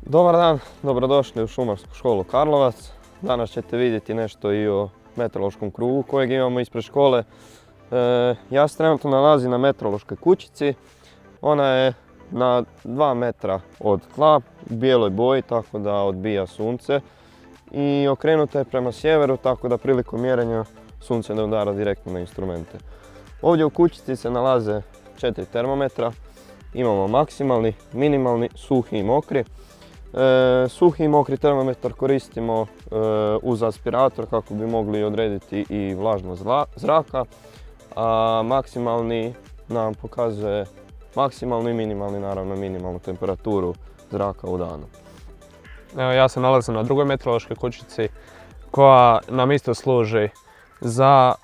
Dobar dan, dobrodošli u Šumarsku školu Karlovac. Danas ćete vidjeti nešto i o meteorološkom krugu kojeg imamo ispred škole. Ja se trenutno nalazim na meteorološkoj kućici. Ona je na 2 metra od tla, u bijeloj boji, tako da odbija sunce. I okrenuta je prema sjeveru, tako da prilikom mjerenja sunce ne udara direktno na instrumente. Ovdje u kućici se nalaze 4 termometra. Imamo maksimalni, minimalni, suhi i mokri. Suhi i mokri termometar koristimo uz aspirator kako bi mogli odrediti i vlažnost zraka, a maksimalni nam pokazuje maksimalnu i minimalni, naravno minimalnu temperaturu zraka u danu. Evo, ja se nalazim na drugoj meteorološkoj kućici koja nam isto služi za,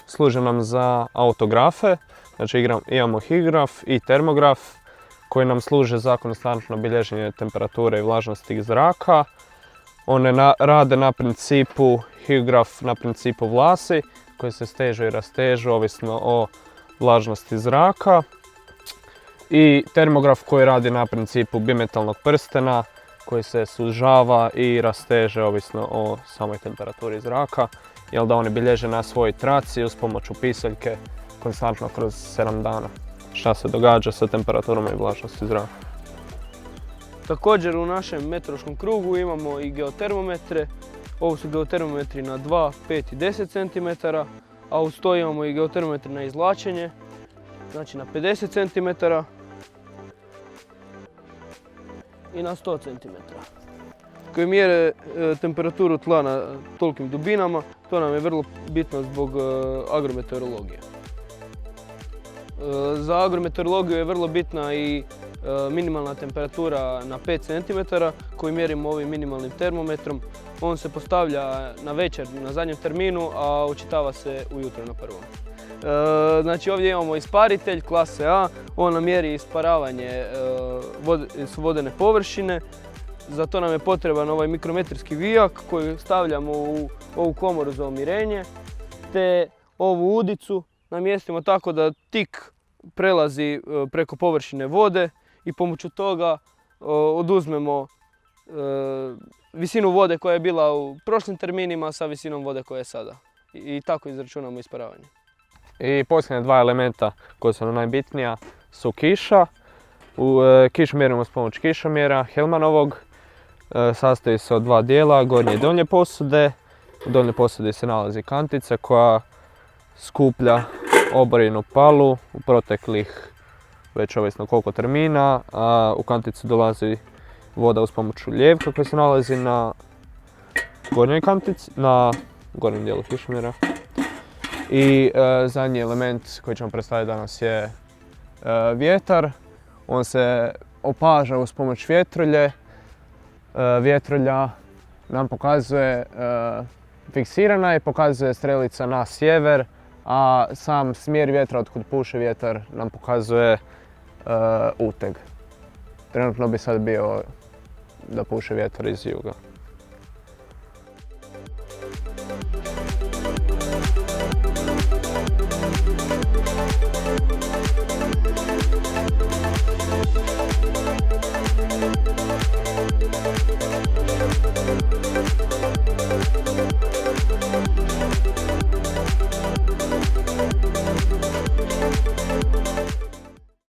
služi nam za autografe. Znači imamo higraf i termograf koji nam služe za konstantno bilježenje temperature i vlažnosti zraka. One rade na principu higraf na principu vlasi koji se stežu i rastežu ovisno o vlažnosti zraka. I termograf koji radi na principu bimetalnog prstena koji se sužava i rasteže ovisno o samoj temperaturi zraka. Jel da oni bilježe na svojoj traci uz pomoću pisaljke konstantno kroz 7 dana. Šta se događa sa temperaturom i vlažnosti zraka. Također u našem meteorološkom krugu imamo i geotermometre. Ovo su geotermometri na 2, 5 i 10 cm, a uz to imamo i geotermometre na izvlačenje, znači na 50 cm i na 100 cm. Koji mjere temperaturu tla na tolikim dubinama, to nam je vrlo bitno zbog agrometeorologije. Za agrometeorologiju je vrlo bitna i minimalna temperatura na 5 cm koju mjerimo ovim minimalnim termometrom. On se postavlja na večer na zadnjem terminu, a očitava se ujutro na prvom. Znači ovdje imamo isparitelj klase A, on nam mjeri isparavanje vodene površine. Za to nam je potreban ovaj mikrometrijski vijak koji stavljamo u ovu komoru za umirenje, te ovu udicu namjestimo tako da tik prelazi preko površine vode i pomoću toga oduzmemo visinu vode koja je bila u prošlim terminima sa visinom vode koja je sada. I tako izračunamo isparavanje. I posljednja dva elementa koja su nam najbitnija su kiša. Kišu mjerimo s pomoću kišomjera Hellmanovog. Sastoji se od 2 dijela, gornje i donje posude. U donjoj posudi se nalazi kantica koja skuplja oborijenu palu u proteklih već ovisno koliko termina, a u kanticu dolazi voda uz pomoću lijevka koji se nalazi na gornjoj kantici, na gornjem dijelu kišomjera. I zadnji element koji ćemo predstaviti danas je vjetar. On se opaža uz pomoć vjetrolje. Vjetrolja nam pokazuje, fiksirana je, pokazuje strelica na sjever, a sam smjer vjetra otkud puše vjetar nam pokazuje uteg. Trenutno bi sad bio da puše vjetar iz juga.